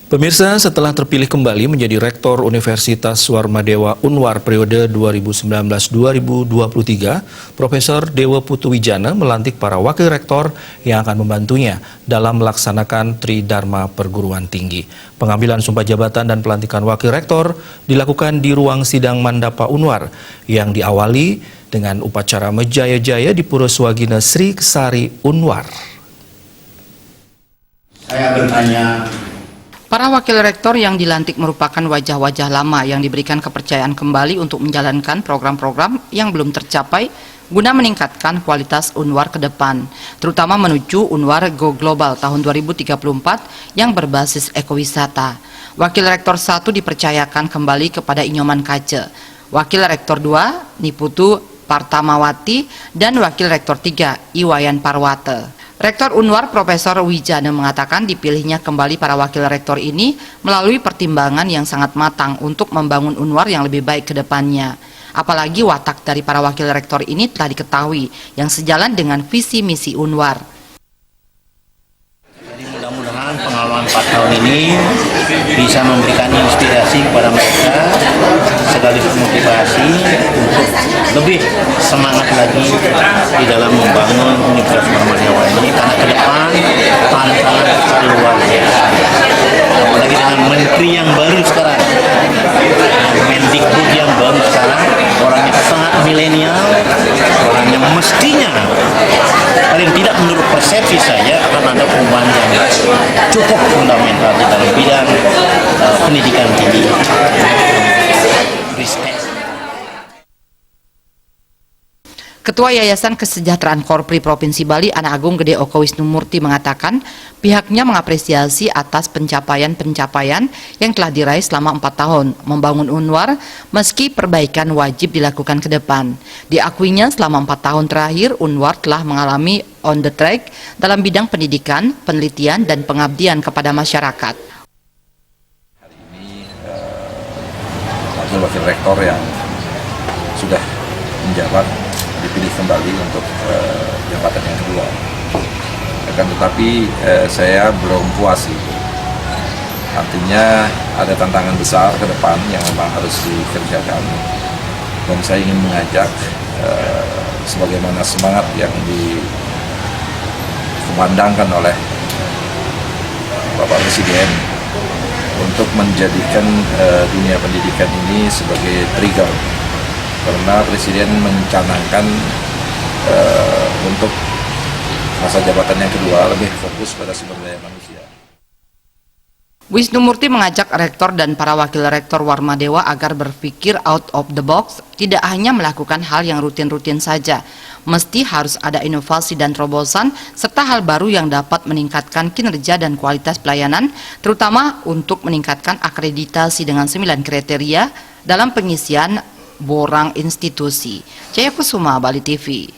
Pemirsa, setelah terpilih kembali menjadi Rektor Universitas Warmadewa Unwar periode 2019-2023, Profesor Dewa Putuwijana melantik para wakil rektor yang akan membantunya dalam melaksanakan Tridharma Perguruan Tinggi. Pengambilan sumpah jabatan dan pelantikan wakil rektor dilakukan di ruang sidang Mandapa Unwar yang diawali dengan upacara Mejaya-jaya di Pura Swagina Sri Kesari Unwar. Saya bertanya. Para wakil rektor yang dilantik merupakan wajah-wajah lama yang diberikan kepercayaan kembali untuk menjalankan program-program yang belum tercapai guna meningkatkan kualitas Unwar ke depan, terutama menuju Unwar Go Global tahun 2034 yang berbasis ekowisata. Wakil Rektor 1 dipercayakan kembali kepada Inyoman Kace, Wakil Rektor 2 Niputu Partamawati, dan Wakil Rektor 3 Iwayan Parwate. Rektor Unwar Profesor Wijana mengatakan dipilihnya kembali para wakil rektor ini melalui pertimbangan yang sangat matang untuk membangun Unwar yang lebih baik ke depannya. Apalagi watak dari para wakil rektor ini telah diketahui yang sejalan dengan visi misi Unwar. Jadi mudah-mudahan pengalaman 4 tahun ini bisa memberikan inspirasi kepada mereka, sekaligus motivasi untuk lebih semangat lagi di dalam membangun Universitas Warmadewa ini, karena ke depan tantangan kita luar biasa. Apalagi dengan menteri yang baru sekarang, Mendikbud yang baru sekarang, orangnya sangat milenial, orang yang mestinya paling tidak menurut persepsi saya akan ada perubahan yang cukup fundamental di dalam bidang pendidikan tinggi. Ketua Yayasan Kesejahteraan Korpri Provinsi Bali, Ana Agung Gede Oko Wisnumurti mengatakan pihaknya mengapresiasi atas pencapaian-pencapaian yang telah diraih selama 4 tahun membangun Unwar, meski perbaikan wajib dilakukan ke depan. Diakuinya selama 4 tahun terakhir Unwar telah mengalami on the track dalam bidang pendidikan, penelitian, dan pengabdian kepada masyarakat. Hari ini wakil rektor yang sudah menjabat dipilih kembali untuk jabatan yang kedua. Akan tetapi saya belum puas itu. Artinya ada tantangan besar ke depan yang memang harus dikerjakan. Dan saya ingin mengajak sebagaimana semangat yang dikumandangkan oleh Bapak Presiden untuk menjadikan dunia pendidikan ini sebagai trigger. Karena Presiden mencanangkan untuk masa jabatan yang kedua lebih fokus pada sumber daya manusia. Wisnumurti mengajak rektor dan para wakil rektor Warmadewa agar berpikir out of the box, tidak hanya melakukan hal yang rutin-rutin saja. Mesti harus ada inovasi dan terobosan, serta hal baru yang dapat meningkatkan kinerja dan kualitas pelayanan, terutama untuk meningkatkan akreditasi dengan 9 kriteria dalam pengisian borang institusi. Jaya Kusuma, Bali TV.